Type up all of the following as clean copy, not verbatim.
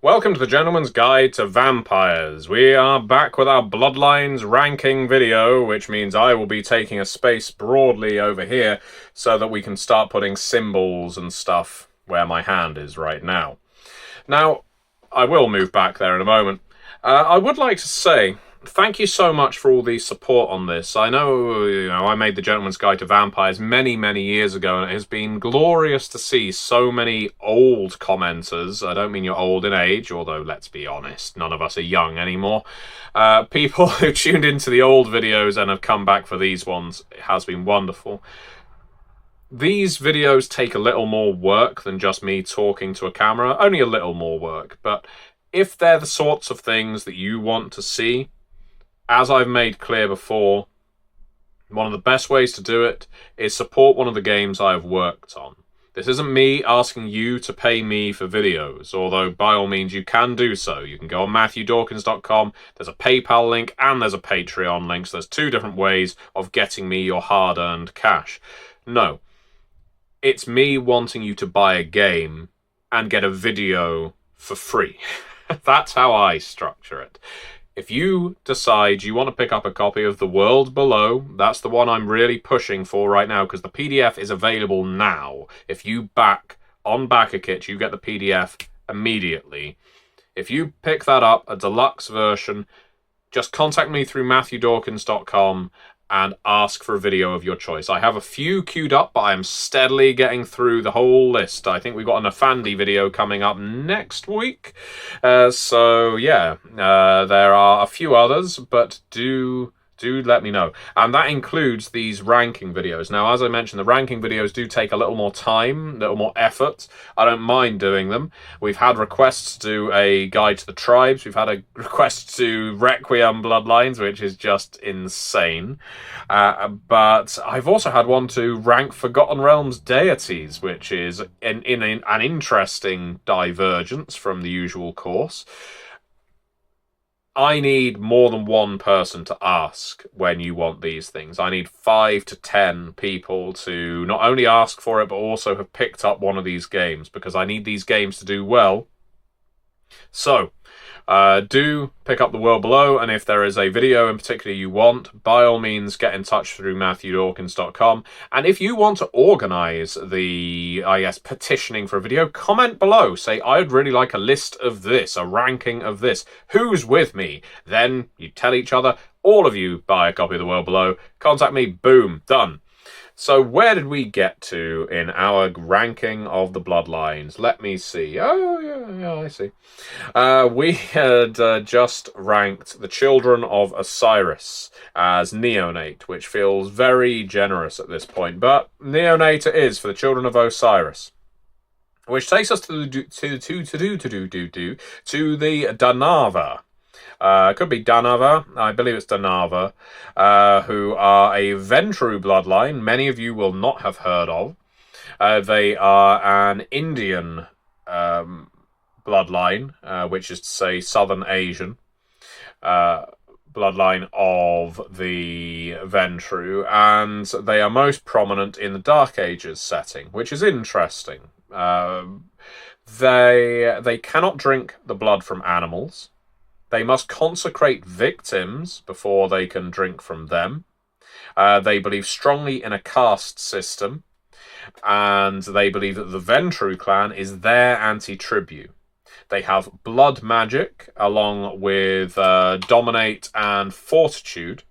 Welcome to the Gentleman's Guide to Vampires. We are back with our Bloodlines ranking video, which means I will be taking a space broadly over here so that we can start putting symbols and stuff where my hand is right now. Now, I will move back there in a moment. I would like to say thank you so much for all the support on this. I know, I made the Gentleman's Guide to Vampires many, many years ago, and it has been glorious to see so many old commenters. I don't mean you're old in age, although let's be honest, none of us are young anymore. People who tuned into the old videos and have come back for these ones. It has been wonderful. These videos take a little more work than just me talking to a camera, only a little more work, but if they're the sorts of things that you want to see, as I've made clear before, one of the best ways to do it is support one of the games I've worked on. This isn't me asking you to pay me for videos, although by all means you can do so. You can go on MatthewDawkins.com, there's a PayPal link and there's a Patreon link, so there's two different ways of getting me your hard-earned cash. No, it's me wanting you to buy a game and get a video for free. That's how I structure it. If you decide you want to pick up a copy of The World Below, that's the one I'm really pushing for right now, because the PDF is available now. If you back on BackerKit, you get the PDF immediately. If you pick that up, a deluxe version, just contact me through MatthewDawkins.com and ask for a video of your choice. I have a few queued up, but I am steadily getting through the whole list. I think we've got an Afandi video coming up next week. So yeah, there are a few others, but do let me know. And that includes these ranking videos. Now, as I mentioned, the ranking videos do take a little more time, a little more effort. I don't mind doing them. We've had requests to do a guide to the tribes. We've had a request to Requiem Bloodlines, which is just insane. But I've also had one to rank Forgotten Realms deities, which is an interesting divergence from the usual course. I need more than one person to ask when you want these things. I need 5 to 10 people to not only ask for it, but also have picked up one of these games, because I need these games to do well. So, do pick up The World Below, and if there is a video in particular you want, by all means get in touch through MatthewDawkins.com. And if you want to organise the, petitioning for a video, comment below. Say, I'd really like a list of this, a ranking of this. Who's with me? Then you tell each other, all of you buy a copy of The World Below, contact me, boom, done. So where did we get to in our ranking of the Bloodlines? Let me see. Oh, yeah, I see. We had just ranked the Children of Osiris as neonate, which feels very generous at this point. But neonate it is for the Children of Osiris. Which takes us to the Danava. Could be Danava, I believe it's Danava, who are a Ventru bloodline many of you will not have heard of. They are an Indian bloodline, which is to say Southern Asian bloodline of the Ventru, and they are most prominent in the Dark Ages setting, which is interesting. They cannot drink the blood from animals. They must consecrate victims before they can drink from them. They believe strongly in a caste system, and they believe that the Ventru clan is their anti-tribute. They have blood magic, along with dominate and fortitude.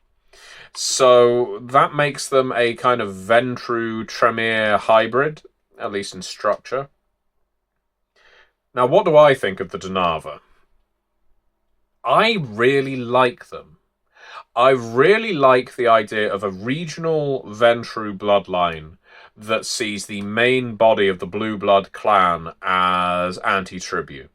So that makes them a kind of Ventru Tremere hybrid, at least in structure. Now, what do I think of the Danava? I really like them. I really like the idea of a regional Ventru bloodline that sees the main body of the Blue Blood clan as anti-tribute.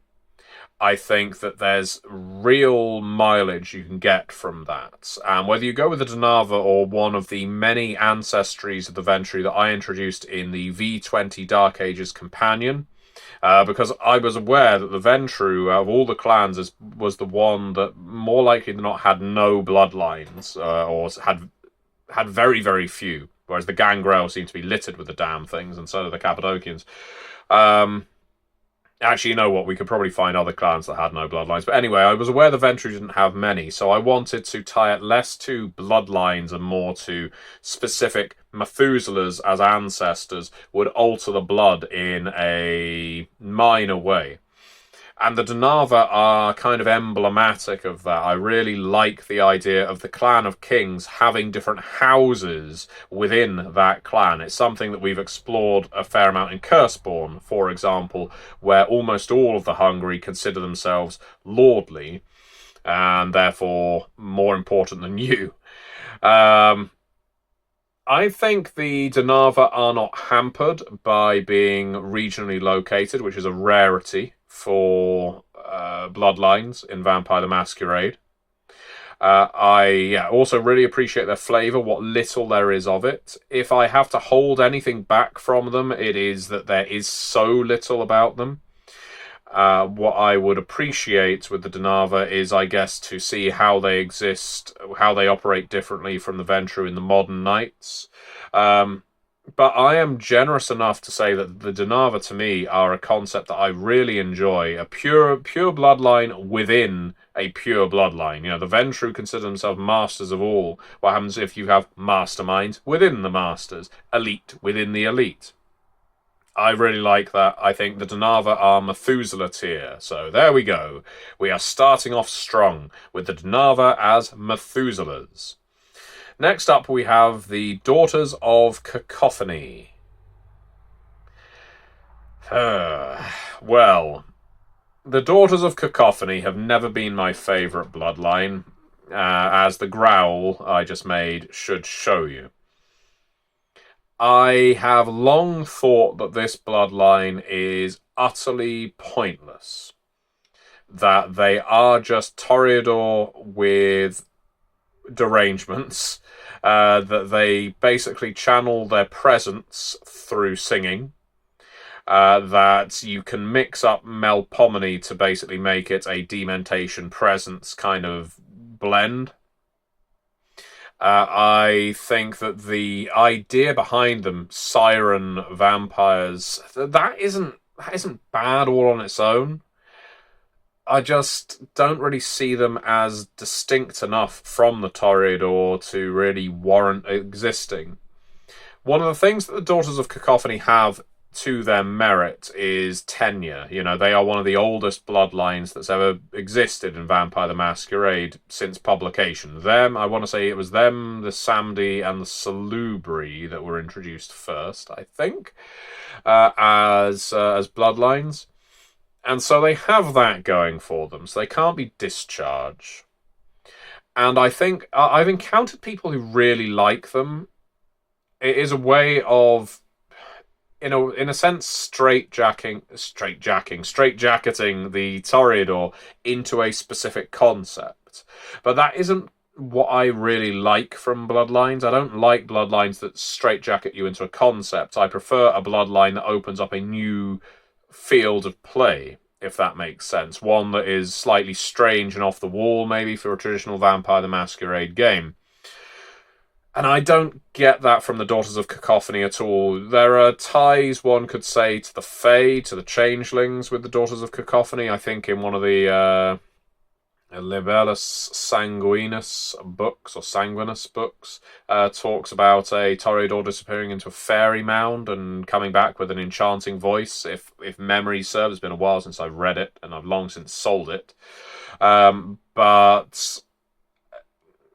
I think that there's real mileage you can get from that. And whether you go with the Danava or one of the many ancestries of the Ventru that I introduced in the V20 Dark Ages Companion, because I was aware that the Ventru, of all the clans, was the one that more likely than not had no bloodlines, or had very, very few, whereas the Gangrel seem to be littered with the damn things, and so do the Cappadocians. Actually, you know what? We could probably find other clans that had no bloodlines. But anyway, I was aware the Ventru didn't have many, so I wanted to tie it less to bloodlines and more to specific Methuselahs as ancestors would alter the blood in a minor way. And the Danava are kind of emblematic of that. I really like the idea of the clan of kings having different houses within that clan. It's something that we've explored a fair amount in Curseborn, for example, where almost all of the Hungry consider themselves lordly, and therefore more important than you. I think the Danava are not hampered by being regionally located, which is a rarity for Bloodlines in Vampire the Masquerade. I also really appreciate their flavour, what little there is of it. If I have to hold anything back from them, it is that there is so little about them. What I would appreciate with the Danava is, I guess, to see how they exist, how they operate differently from the Ventru in the modern Knights. But I am generous enough to say that the Danava, to me, are a concept that I really enjoy. A pure bloodline within a pure bloodline. You know, the Ventru consider themselves masters of all. What happens if you have masterminds within the masters? Elite within the elite. I really like that. I think the Danava are Methuselah tier. So there we go. We are starting off strong with the Danava as Methuselahs. Next up, we have the Daughters of Cacophony. Well, the Daughters of Cacophony have never been my favourite bloodline, as the growl I just made should show you. I have long thought that this bloodline is utterly pointless. That they are just Toreador with derangements, that they basically channel their presence through singing, that you can mix up Melpomene to basically make it a dementation presence kind of blend. I think that the idea behind them, siren vampires, that isn't bad all on its own. I just don't really see them as distinct enough from the Toreador to really warrant existing. One of the things that the Daughters of Cacophony have to their merit is tenure. You know, they are one of the oldest bloodlines that's ever existed in Vampire the Masquerade since publication. I want to say it was them, the Samdi, and the Salubri that were introduced first, I think, as bloodlines. And so they have that going for them, so they can't be discharged. And I think I've encountered people who really like them. It is a way of, in a sense, straitjacketing the Toreador into a specific concept. But that isn't what I really like from bloodlines. I don't like bloodlines that straitjacket you into a concept. I prefer a bloodline that opens up a new field of play, if that makes sense. One that is slightly strange and off the wall, maybe, for a traditional Vampire the Masquerade game. And I don't get that from the Daughters of Cacophony at all. There are ties, one could say, to the Fae, to the Changelings with the Daughters of Cacophony. I think in one of the Libellus Sanguinus books, or Sanguinus books, talks about a Toreador disappearing into a fairy mound and coming back with an enchanting voice. If memory serves, it's been a while since I've read it, and I've long since sold it. But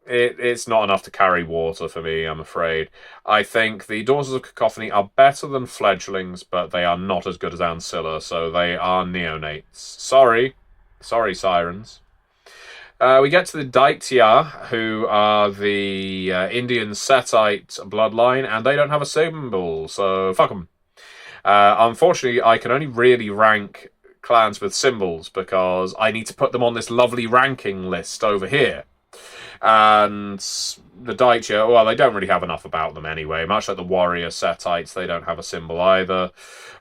it's not enough to carry water for me, I'm afraid. I think the Daughters of Cacophony are better than fledglings, but they are not as good as Ancilla, so they are neonates. Sorry, sirens. We get to the Daitya, who are the Indian Setite bloodline, and they don't have a symbol, so fuck them. Unfortunately, I can only really rank clans with symbols because I need to put them on this lovely ranking list over here. And the Daicha, well, they don't really have enough about them anyway. Much like the warrior Setites, they don't have a symbol either.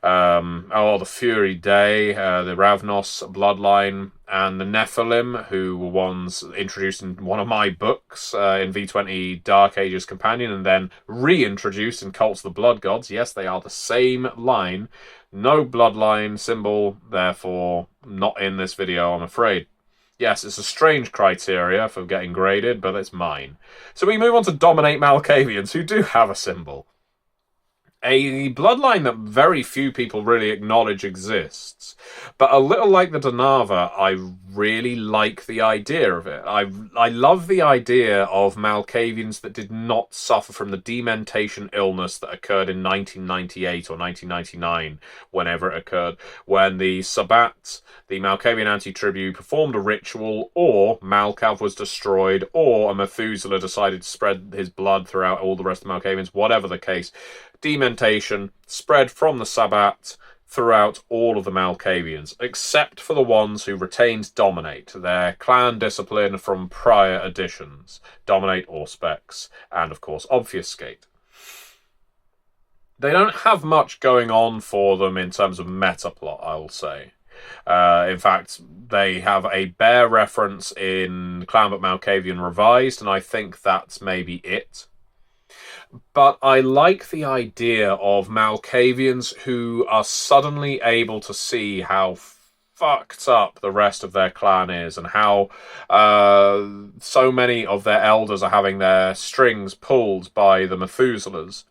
The Fury Day, the Ravnos bloodline, and the Nephilim, who were ones introduced in one of my books in V20 Dark Ages Companion, and then reintroduced in Cults of the Blood Gods. Yes, they are the same line. No bloodline symbol, therefore not in this video, I'm afraid. Yes, it's a strange criteria for getting graded, but it's mine. So we move on to Dominate Malkavians, who do have a symbol. A bloodline that very few people really acknowledge exists. But a little like the Danava, I really like the idea of it. I love the idea of Malkavians that did not suffer from the dementation illness that occurred in 1998 or 1999, whenever it occurred, when the Sabbat, the Malkavian anti-tribu, performed a ritual, or Malkav was destroyed, or a Methuselah decided to spread his blood throughout all the rest of the Malkavians, whatever the case. Dementation spread from the Sabbat throughout all of the Malkavians, except for the ones who retained Dominate, their clan discipline from prior editions. Dominate, Auspex, and of course Obfuscate. They don't have much going on for them in terms of metaplot, I will say. In fact, they have a bare reference in Clanbook Malkavian Revised, and I think that's maybe it. But I like the idea of Malkavians who are suddenly able to see how fucked up the rest of their clan is, and how so many of their elders are having their strings pulled by the Methuselahs.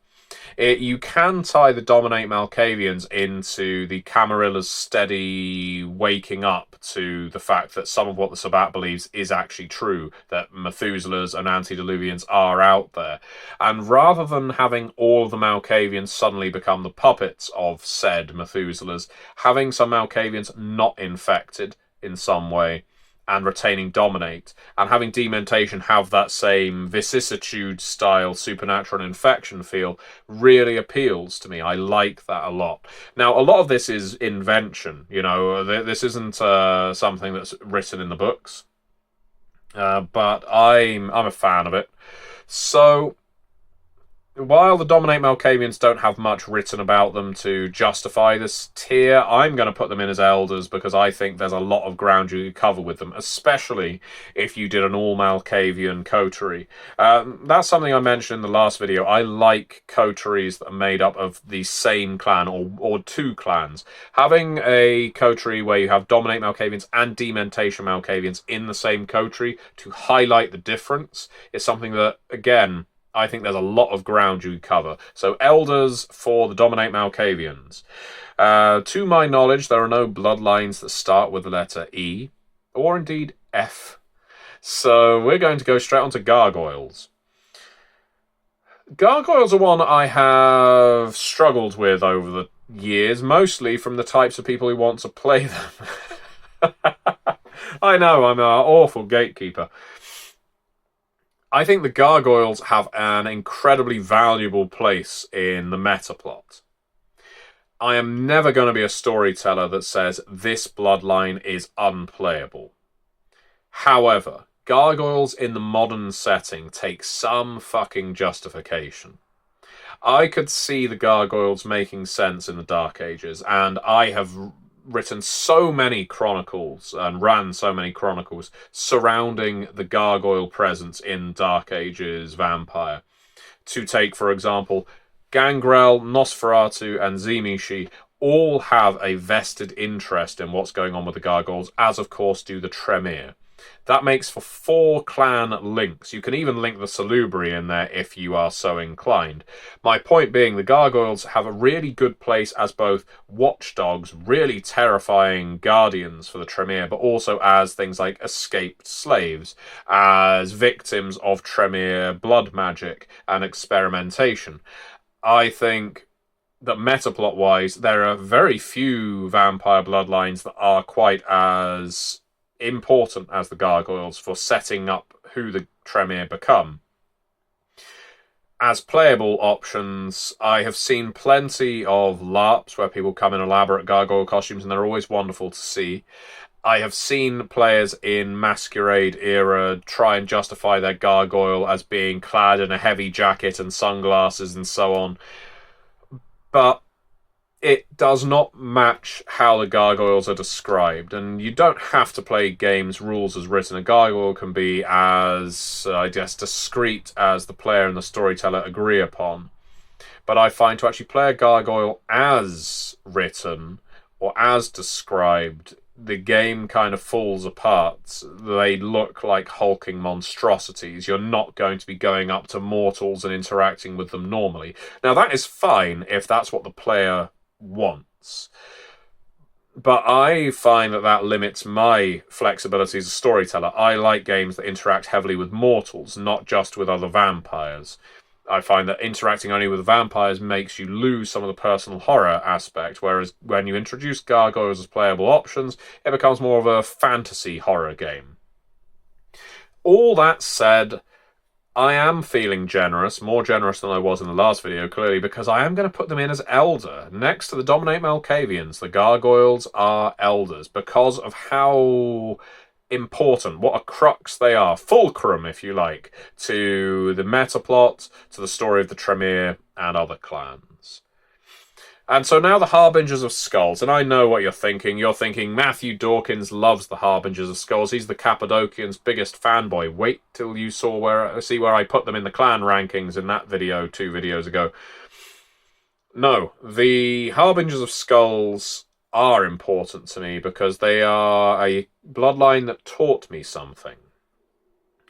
You can tie the Dominate Malkavians into the Camarilla's steady waking up to the fact that some of what the Sabbat believes is actually true, that Methuselahs and Antediluvians are out there. And rather than having all of the Malkavians suddenly become the puppets of said Methuselahs, having some Malkavians not infected in some way, and retaining Dominate, and having Dementation have that same vicissitude-style supernatural infection feel really appeals to me. I like that a lot. Now, a lot of this is invention. You know, this isn't something that's written in the books, but I'm a fan of it. So, while the Dominate Malkavians don't have much written about them to justify this tier, I'm going to put them in as elders because I think there's a lot of ground you could cover with them, especially if you did an all-Malkavian coterie. That's something I mentioned in the last video. I like coteries that are made up of the same clan or two clans. Having a coterie where you have Dominate Malkavians and Dementation Malkavians in the same coterie to highlight the difference is something that, again, I think there's a lot of ground you cover. So, elders for the Dominate Malkavians. To my knowledge, there are no bloodlines that start with the letter E, or indeed F. So, we're going to go straight on to Gargoyles. Gargoyles are one I have struggled with over the years, mostly from the types of people who want to play them. I know, I'm an awful gatekeeper. I think the Gargoyles have an incredibly valuable place in the metaplot. I am never going to be a storyteller that says this bloodline is unplayable. However, Gargoyles in the modern setting take some fucking justification. I could see the Gargoyles making sense in the Dark Ages, and I have written so many chronicles and ran so many chronicles surrounding the gargoyle presence in Dark Ages Vampire. To take, for example, Gangrel, Nosferatu, and Tzimisce all have a vested interest in what's going on with the gargoyles, as of course do the Tremere. That makes for 4 clan links. You can even link the Salubri in there if you are so inclined. My point being, the Gargoyles have a really good place as both watchdogs, really terrifying guardians for the Tremere, but also as things like escaped slaves, as victims of Tremere blood magic and experimentation. I think that metaplot-wise, there are very few vampire bloodlines that are quite as important as the Gargoyles for setting up who the Tremere become. As playable options, I have seen plenty of LARPs where people come in elaborate gargoyle costumes, and they're always wonderful to see. I have seen players in Masquerade era try and justify their gargoyle as being clad in a heavy jacket and sunglasses and so on. But it does not match how the gargoyles are described, and you don't have to play games rules as written. A gargoyle can be as, I guess, discreet as the player and the storyteller agree upon. But I find to actually play a gargoyle as written or as described, the game kind of falls apart. They look like hulking monstrosities. You're not going to be going up to mortals and interacting with them normally. Now, that is fine if that's what the player wants. But I find that limits my flexibility as a storyteller. I like games that interact heavily with mortals, not just with other vampires. I find that interacting only with vampires makes you lose some of the personal horror aspect, whereas when you introduce gargoyles as playable options, it becomes more of a fantasy horror game. All that said, I am feeling generous, more generous than I was in the last video, clearly, because I am going to put them in as Elder. Next to the Dominate Malkavians, the Gargoyles are Elders, because of how important, what a crux they are, fulcrum, if you like, to the metaplot, to the story of the Tremere, and other clans. And so now the Harbingers of Skulls, and I know what you're thinking. You're thinking Matthew Dawkins loves the Harbingers of Skulls. He's the Cappadocians' biggest fanboy. Wait till you see where I put them in the clan rankings in that video 2 videos ago. No, the Harbingers of Skulls are important to me because they are a bloodline that taught me something.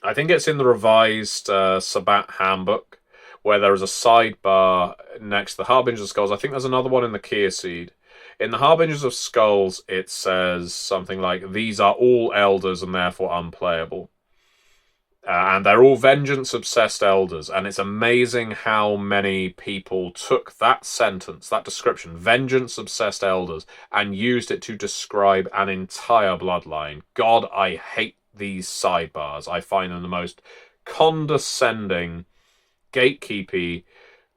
I think it's in the revised Sabbat handbook, where there is a sidebar next to the Harbingers of Skulls. I think there's another one in the Kiasyd. In the Harbingers of Skulls, it says something like, these are all elders and therefore unplayable. And they're all vengeance-obsessed elders. And it's amazing how many people took that sentence, that description, vengeance-obsessed elders, and used it to describe an entire bloodline. God, I hate these sidebars. I find them the most condescending, gatekeepy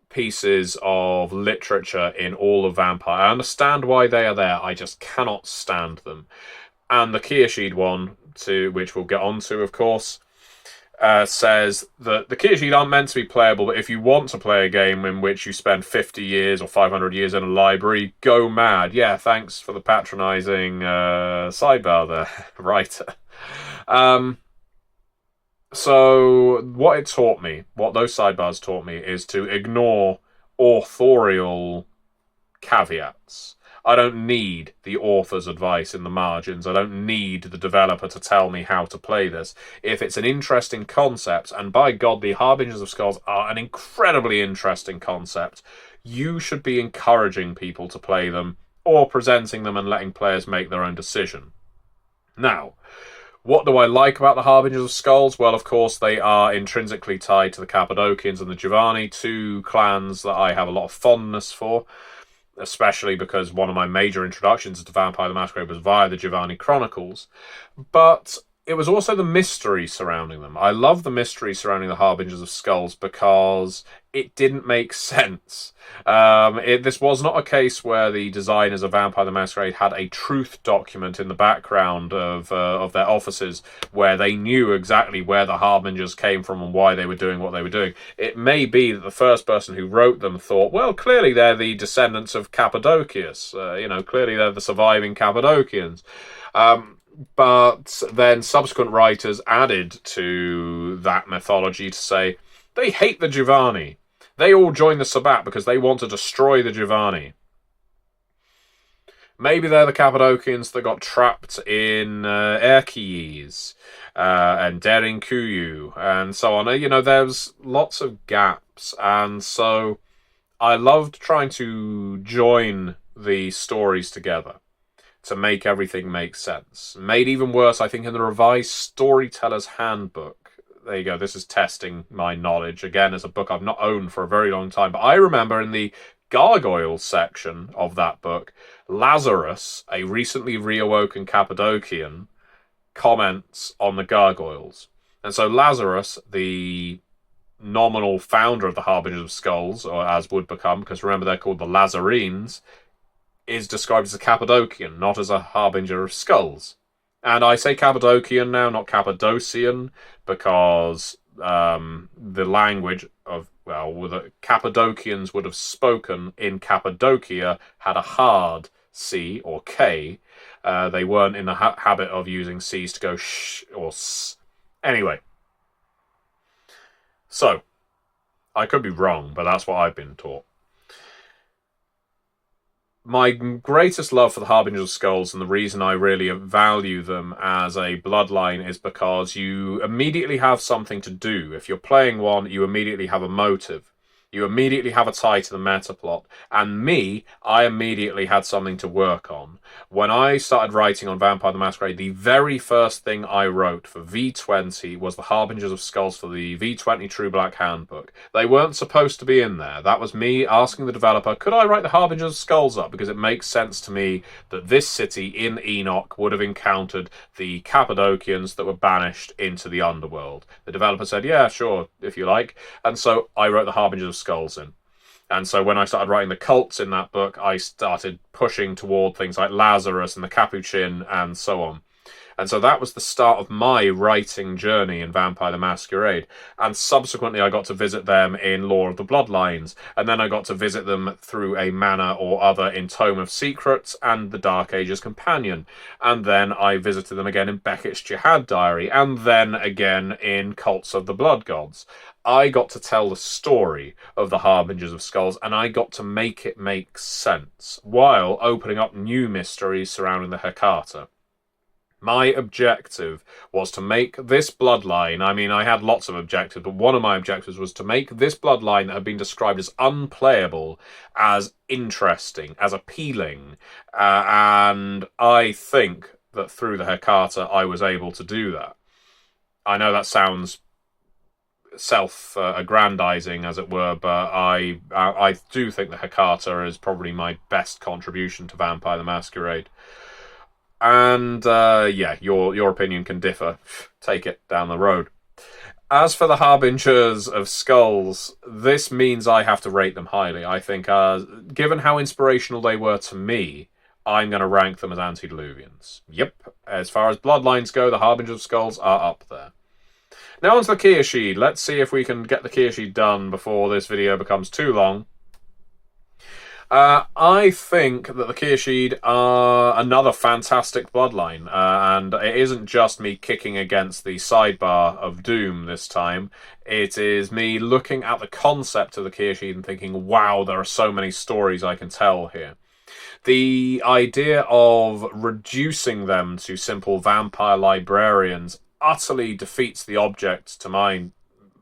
pieces of literature in all of Vampire. I understand why they are there. I just cannot stand them. And the Kiasyd one, which we'll get onto, of course, says that the Kiasyd aren't meant to be playable, but if you want to play a game in which you spend 50 years or 500 years in a library, go mad. Yeah, thanks for the patronising sidebar there, writer. So what it taught me, what those sidebars taught me, is to ignore authorial caveats. I don't need the author's advice in the margins. I don't need the developer to tell me how to play this. If it's an interesting concept, and by God, the Harbingers of Skulls are an incredibly interesting concept, you should be encouraging people to play them, or presenting them and letting players make their own decision. Now, what do I like about the Harbingers of Skulls? Well, of course, they are intrinsically tied to the Cappadocians and the Giovanni, 2 clans that I have a lot of fondness for, especially because one of my major introductions to Vampire the Masquerade was via the Giovanni Chronicles. But it was also the mystery surrounding them. I love the mystery surrounding the Harbingers of Skulls because it didn't make sense. This was not a case where the designers of Vampire the Masquerade had a truth document in the background of their offices where they knew exactly where the Harbingers came from and why they were doing what they were doing. It may be that the first person who wrote them thought, well, clearly they're the descendants of Cappadocius. Clearly they're the surviving Cappadocians. But then subsequent writers added to that mythology to say, they hate the Giovanni. They all join the Sabbat because they want to destroy the Giovanni. Maybe they're the Cappadocians that got trapped in Erkies and Derinkuyu and so on. There's lots of gaps. And so I loved trying to join the stories together to make everything make sense. Made even worse, I think, in the revised Storyteller's Handbook. There you go, this is testing my knowledge. Again, it's a book I've not owned for a very long time. But I remember in the Gargoyles section of that book, Lazarus, a recently reawoken Cappadocian, comments on the Gargoyles. And so Lazarus, the nominal founder of the Harbingers of Skulls, or as would become, because remember they're called the Lazarenes, is described as a Cappadocian, not as a Harbinger of Skulls. And I say Cappadocian now, not Cappadocian, because the language of, well, the Cappadocians would have spoken in Cappadocia had a hard C or K. They weren't in the habit of using C's to go sh or s. Anyway, so I could be wrong, but that's what I've been taught. My greatest love for the Harbingers of Skulls, and the reason I really value them as a bloodline, is because you immediately have something to do. If you're playing one, you immediately have a motive. You immediately have a tie to the metaplot. And me, I immediately had something to work on. When I started writing on Vampire the Masquerade, the very first thing I wrote for V20 was the Harbingers of Skulls for the V20 True Black Handbook. They weren't supposed to be in there. That was me asking the developer, could I write the Harbingers of Skulls up? Because it makes sense to me that this city in Enoch would have encountered the Cappadocians that were banished into the underworld. The developer said, yeah, sure, if you like. And so I wrote the Harbingers of Skulls in. And so when I started writing the cults in that book, I started pushing toward things like Lazarus and the Capuchin and so on. And so that was the start of my writing journey in Vampire the Masquerade. And subsequently I got to visit them in Lore of the Bloodlines. And then I got to visit them through a manner or other in Tome of Secrets and the Dark Ages Companion. And then I visited them again in Beckett's Jihad Diary. And then again in Cults of the Blood Gods. I got to tell the story of the Harbingers of Skulls, and I got to make it make sense, while opening up new mysteries surrounding the Hecata. My objective was to make this bloodline, I mean, I had lots of objectives, but one of my objectives was to make this bloodline that had been described as unplayable, as interesting, as appealing, and I think that through the Hecata I was able to do that. I know that sounds self-aggrandizing, as it were, but I do think the Hecata is probably my best contribution to Vampire the Masquerade. And yeah, your opinion can differ. Take it down the road. As for the Harbingers of Skulls, this means I have to rate them highly. I think, given how inspirational they were to me, I'm going to rank them as antediluvians. Yep, as far as bloodlines go, the Harbingers of Skulls are up there. Now onto the Kiasyd. Let's see if we can get the Kiasyd done before this video becomes too long. I think that the Kiasyd are another fantastic bloodline, and it isn't just me kicking against the sidebar of Doom this time. It is me looking at the concept of the Kiasyd and thinking, wow, there are so many stories I can tell here. The idea of reducing them to simple vampire librarians utterly defeats the object, to my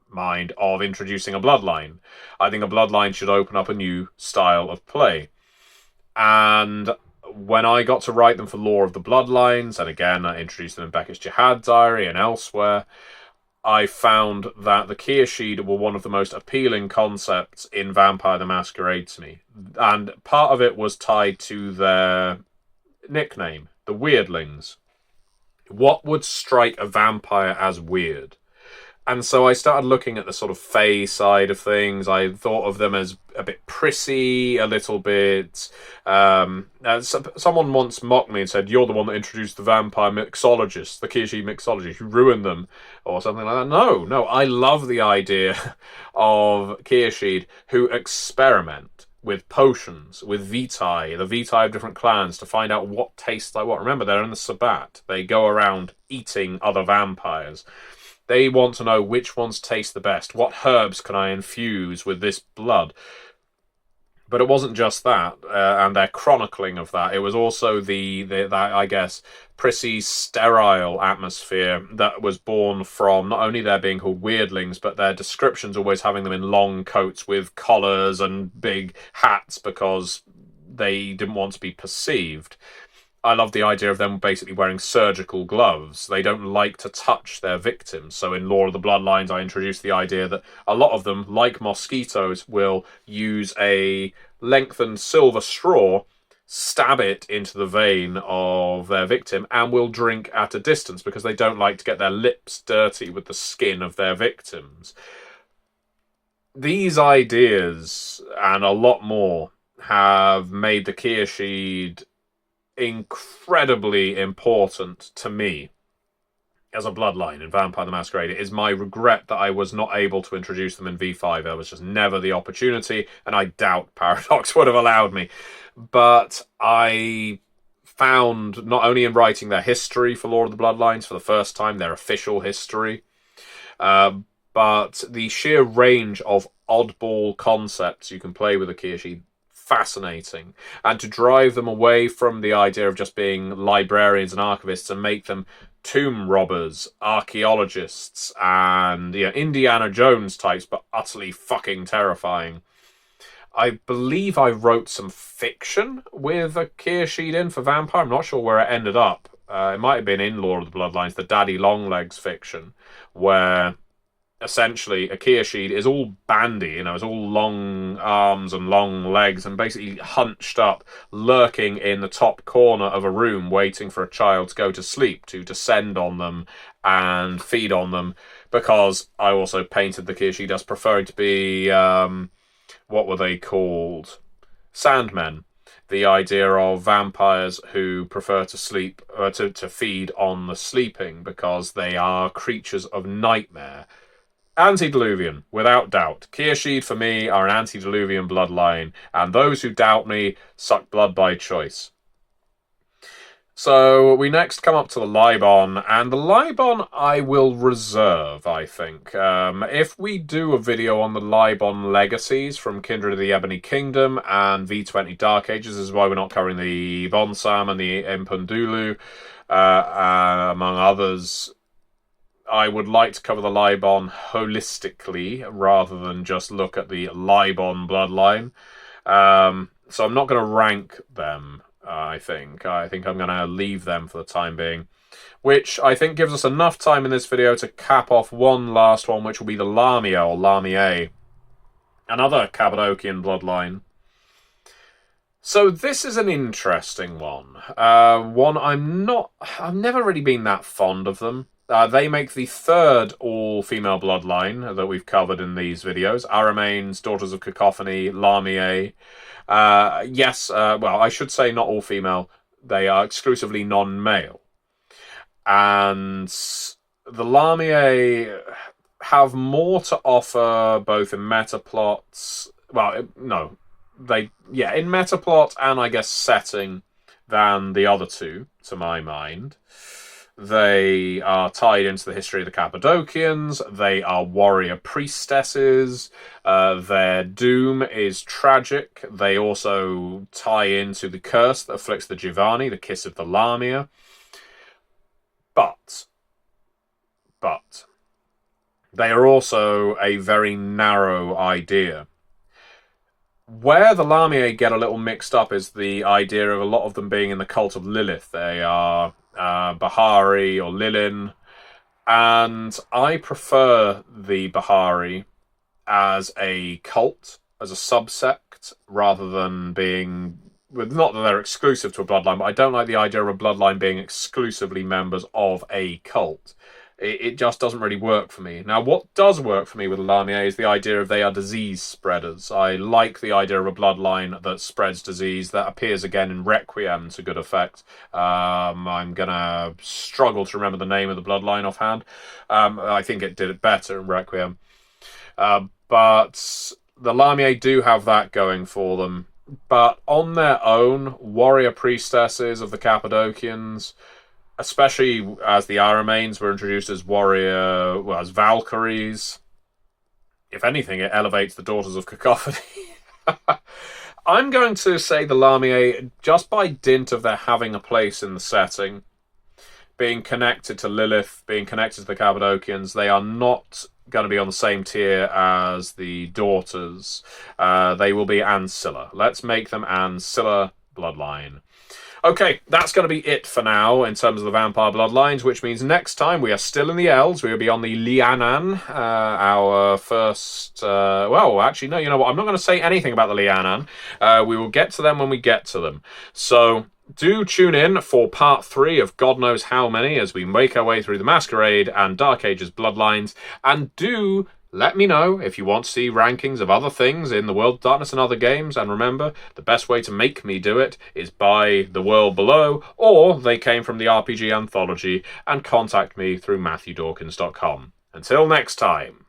mind, of introducing a bloodline. I think a bloodline should open up a new style of play. And when I got to write them for Lore of the Bloodlines, and again I introduced them in Beckett's Jihad Diary and elsewhere, I found that the Kiasyd were one of the most appealing concepts in Vampire the Masquerade to me. And part of it was tied to their nickname, the Weirdlings. What would strike a vampire as weird? And so I started looking at the sort of Fey side of things. I thought of them as a bit prissy, a little bit... someone once mocked me and said, you're the one that introduced the vampire mixologists, the Kiasyd mixologists, you ruined them, or something like that. No, I love the idea of Kiasyd who experiment with potions, with vitae, the vitae of different clans, to find out what tastes like what. Remember, they're in the Sabbat. They go around eating other vampires. They want to know which ones taste the best. What herbs can I infuse with this blood? But it wasn't just that, and their chronicling of that. It was also that, I guess, prissy, sterile atmosphere that was born from not only their being called weirdlings, but their descriptions always having them in long coats with collars and big hats because they didn't want to be perceived. I love the idea of them basically wearing surgical gloves. They don't like to touch their victims. So in Lore of the Bloodlines, I introduced the idea that a lot of them, like mosquitoes, will use a lengthened silver straw, stab it into the vein of their victim, and will drink at a distance because they don't like to get their lips dirty with the skin of their victims. These ideas, and a lot more, have made the Kiasyd incredibly important to me as a bloodline in Vampire the Masquerade. It is my regret that I was not able to introduce them in V5. There was just never the opportunity, and I doubt Paradox would have allowed me. But I found, not only in writing their history for Lord of the Bloodlines for the first time, their official history, but the sheer range of oddball concepts you can play with the Kiasyd, fascinating. And to drive them away from the idea of just being librarians and archivists and make them tomb robbers, archaeologists, and Indiana Jones types, but utterly fucking terrifying. I believe I wrote some fiction with a Kiasyd in for Vampire. I'm not sure where it ended up. It might have been in Lord of the Bloodlines, the Daddy Longlegs fiction, where essentially a Kiasyd is all bandy, it's all long arms and long legs and basically hunched up, lurking in the top corner of a room, waiting for a child to go to sleep, to descend on them and feed on them, because I also painted the Kiasyd as preferring to be, what were they called? Sandmen. The idea of vampires who prefer to sleep, to feed on the sleeping, because they are creatures of nightmare. Antediluvian, without doubt. Kiasyd, for me, are an antediluvian bloodline, and those who doubt me suck blood by choice. So we next come up to the Libon, and the Libon I will reserve, I think. If we do a video on the Libon legacies from Kindred of the Ebony Kingdom and V20 Dark Ages, this is why we're not covering the Bonsam and the Impundulu, among others. I would like to cover the Libon holistically rather than just look at the Libon bloodline. So I'm not going to rank them, I think. I think I'm going to leave them for the time being, which I think gives us enough time in this video to cap off one last one, which will be the Lamia or Lamia, another Cappadocian bloodline. So this is an interesting one. One I've never really been that fond of them. They make the third all-female bloodline that we've covered in these videos. Aramanes, Daughters of Cacophony, Lamia. Yes, well, I should say not all-female. They are exclusively non-male. And the Lamia have more to offer, both in metaplots. Well, no. In metaplot and, I guess, setting than the other two, to my mind. They are tied into the history of the Cappadocians. They are warrior priestesses. Their doom is tragic. They also tie into the curse that afflicts the Giovanni, the kiss of the Lamia. But they are also a very narrow idea. Where the Lamia get a little mixed up is the idea of a lot of them being in the cult of Lilith. They are Bahari or Lilin, and I prefer the Bahari as a cult, as a subsect, rather than being, not that they're exclusive to a bloodline, but I don't like the idea of a bloodline being exclusively members of a cult. It just doesn't really work for me. Now, what does work for me with Lamia is the idea of they are disease spreaders. I like the idea of a bloodline that spreads disease. That appears again in Requiem to good effect. I'm going to struggle to remember the name of the bloodline offhand. I think it did it better in Requiem. But the Lamia do have that going for them. But on their own, warrior priestesses of the Cappadocians, especially as the Aramanes were introduced as as Valkyries. If anything, it elevates the Daughters of Cacophony. I'm going to say the Lamia, just by dint of their having a place in the setting, being connected to Lilith, being connected to the Cappadocians, they are not going to be on the same tier as the Daughters. They will be Ancilla. Let's make them Ancilla bloodline. Okay, that's going to be it for now in terms of the vampire bloodlines, which means next time we are still in the Elves. We will be on the Lianan, our first... well, actually, no, you know what? I'm not going to say anything about the Lianan. We will get to them when we get to them. So do tune in for part 3 of God knows how many as we make our way through the Masquerade and Dark Ages bloodlines. And do Let me know if you want to see rankings of other things in the World of Darkness and other games, and remember, the best way to make me do it is buy The World Below, or They Came from the RPG Anthology, and contact me through MatthewDawkins.com. Until next time.